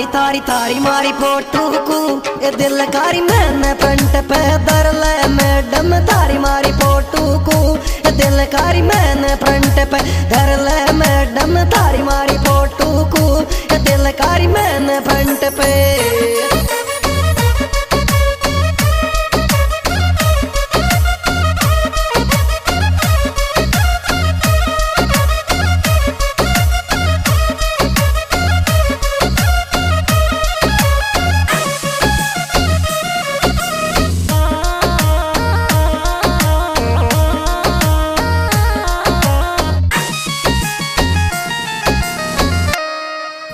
थारी थारी थारी मारी फोटो को ये दिल कारी मैंने फ्रंट पे धर ले मैडम थारी मारी फोटो को ये दिल कारी मैंने फ्रंट पे धर ले मैडम थारी मारी फोटो को ये दिल कारी मैंने फ्रंट पे।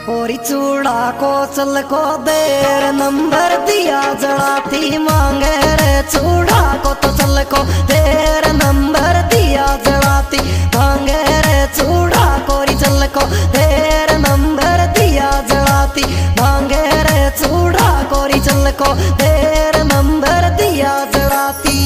और चूड़ा को चल को देर नंबर दिया जड़ाती मांगे रे चूड़ा को तो चल को देर नंबर दिया जड़ाती मांगे रे चूड़ा कोरी चल को देर नंबर दिया जड़ाती मांगे रे चूड़ा कोरी चल को देर नंबर दिया जड़ाती।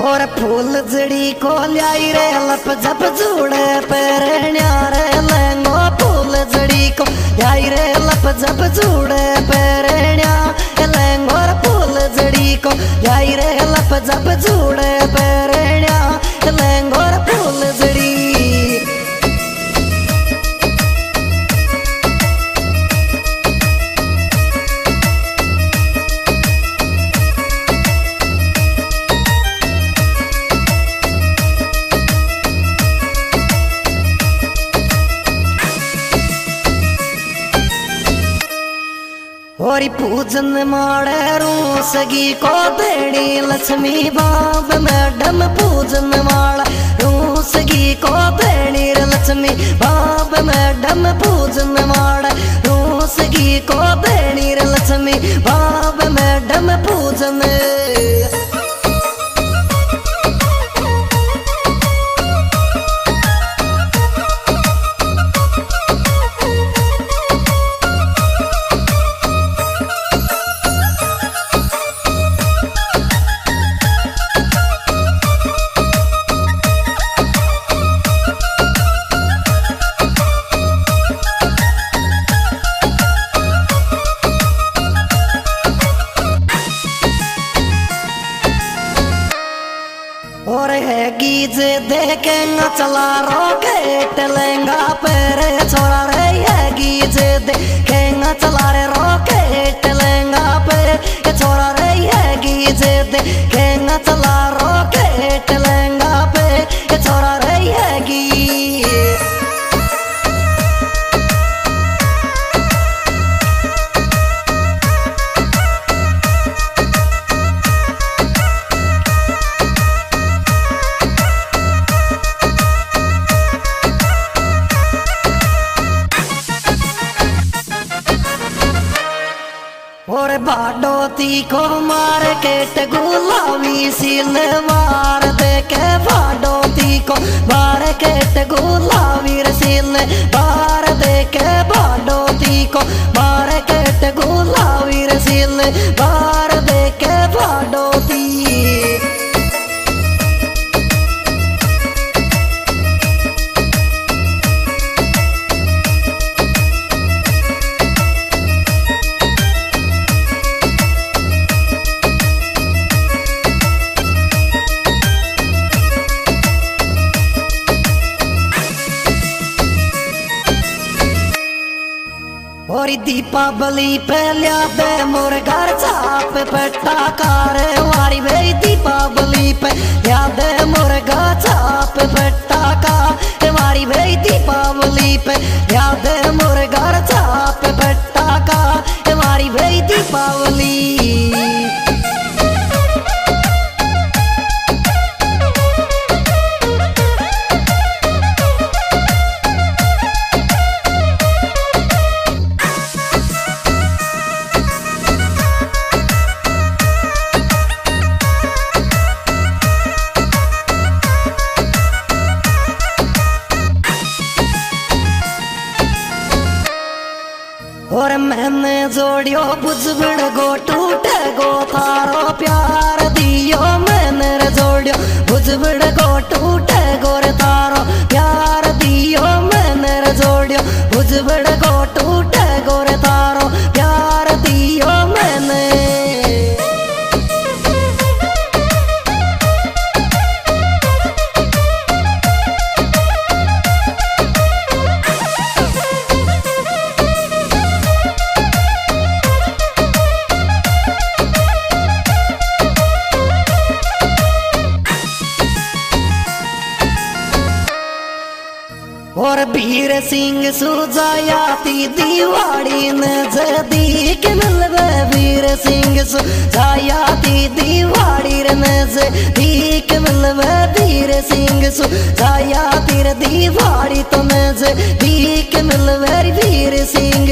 और फूल जड़ी को लाई रे लप जप जुड़े पेरण्या रे लेंगो फूल जड़ी को लाई रे लप जप जुड़े पेरण्या लेंगो फूल जड़ी को लाई रे लप जप जुड़े पेरण्या लेंगो फूल जड़ी। और पूजन माड़े रूसगी को देड़ी लक्ष्मी बाब मैडम पूजन माड़ा रूसगी को देड़ी लक्ष्मी बाब मैडम पूजन माड़ा रूसगी को देड़ी लक्ष्मी बाब मैडम पूजन। और है गीज देखेंगा चला रॉकेट लेंगा पेरे छोड़ा रे है गीज देखेंगा चला रे रॉकेट लेंगा पेरे छोड़ा रे है गीज देखेंगा चला रॉकेट लेंगा पे छोड़ा रे है गी। और भाडोती को मार्केट गुलाबी सिलवार देखे भाडोती को मार्केट गुलाबी सिल बार देखे भाडोती को मार्केट गुलाबी सिल बार देखे भाडोती। और दीपावली पे लिया दे मोर घर छाप पटाकार वारी वे दीपावली पे लिया दे मोर घर छाप पटाका वारी वे दीपावली पे लिया दे मोर घर छाप पटाका वारी वे दीपावली। बुझबड़ गो टूटे गो थारो प्यार दियो मैंने रे जोड़ियो बुझबड़ गो टूटे गो रे थारो प्यार दियो मैंने रे जोड़ियो बुझबड़ गो टूटे गो रे थारो प्यार दियो मैंने। और वीर सिंह सुजायाती दिवाड़ी नजदीक मिलवे वीर सिंह सुजायाती दिवाड़ी नजदीक मिलवे वीर सिंह सुजायाती दिवाड़ी तो नजदीक मिलवे वीर सिंह।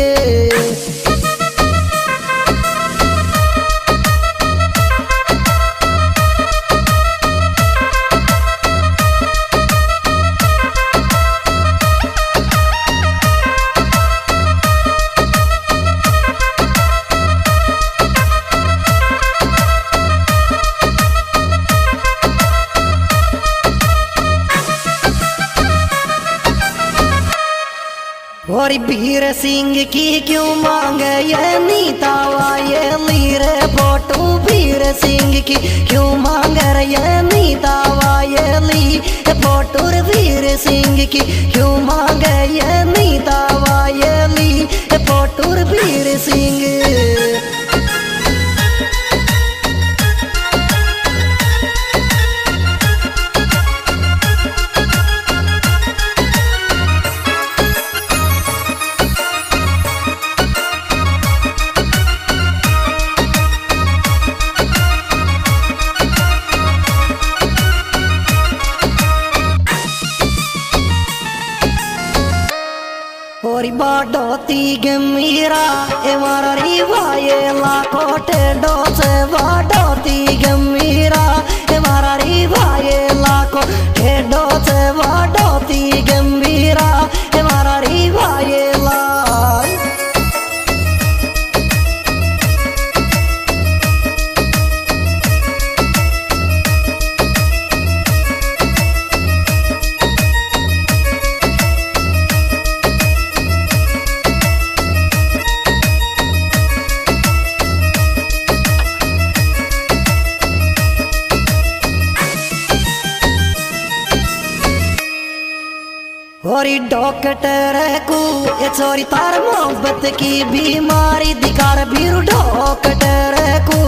और वीर सिंह की क्यों मांगे ये नीतावा ये लीरे फोटो वीर सिंह की क्यों मांगे रे ये नीतावा ये ली फोटो वीर सिंह की क्यों मांगे ये नीतावा ये ली फोटो वीर सिंह। और बाडोती गमीरा ए मारा री भाई लाखों टेडो से बाडोती गमीरा ए मारा री भाई लाखों टेडो से बाडोती गमीरा ए मारा री भाई ला। और डॉक्टर को ये छोरी तार मोहब्बत की बीमारी दिखार बीरू डॉक्टर को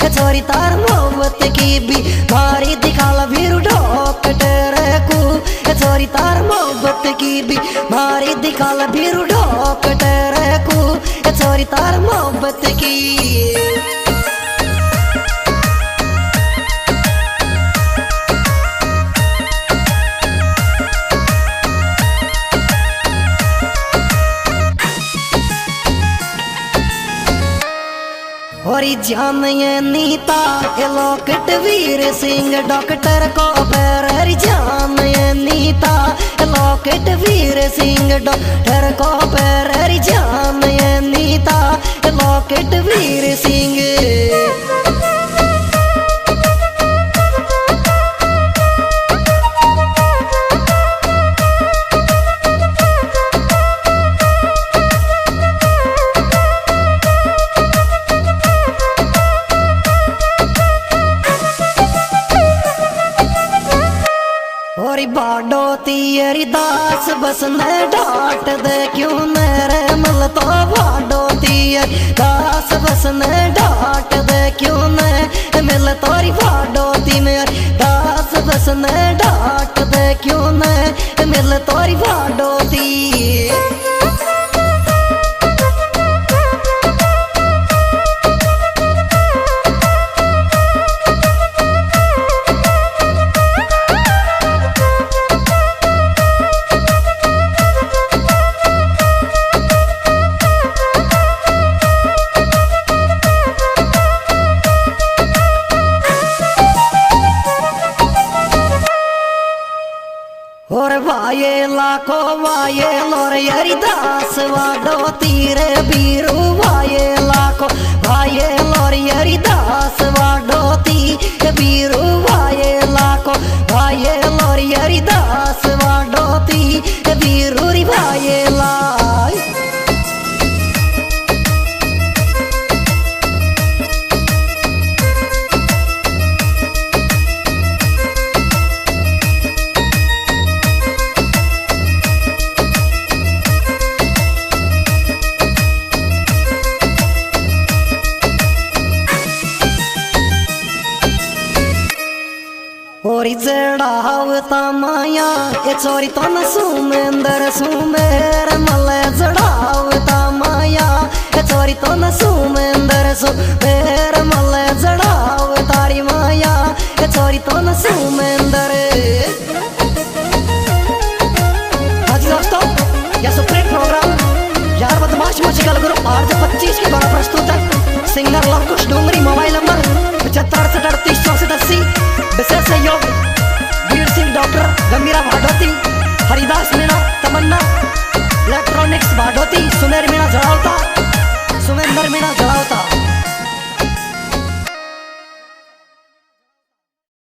ये छोरी तार मोहब्बत की बीमारी दिखाला बीरू डॉक्टर को ये छोरी तार मोहब्बत की बीमारी दिखाला बीरू डॉक्टर को ये छोरी तार मोहब्बत की। और जान ये नीता ये लोकेट वीर सिंह डॉक्टर को पैर जान ये नीता ये लोकेट वीर सिंह डॉक्टर को पैर जान ये नीता ये लोकेट वीर सिंह। और बाडोती अरी दास बस न डांट दे क्यों मेरे मल तो बाडोती दास बस न डांट दे क्यों न मिल तोरी बाडोती में दास बस न डांट दे क्यों न मिल तोरी बाडोती। और वाये लाखो वाये लोर यरी दास वाडो तीरे बीरू वाये लाखो छोरी जड़ावता माया ये छोरी तो न सुमेंदर सुमेर मले जड़ावता माया ये छोरी तो न सुमेंदर सुमेर मले जड़ावतारी माया ये छोरी तो न सुमेंदर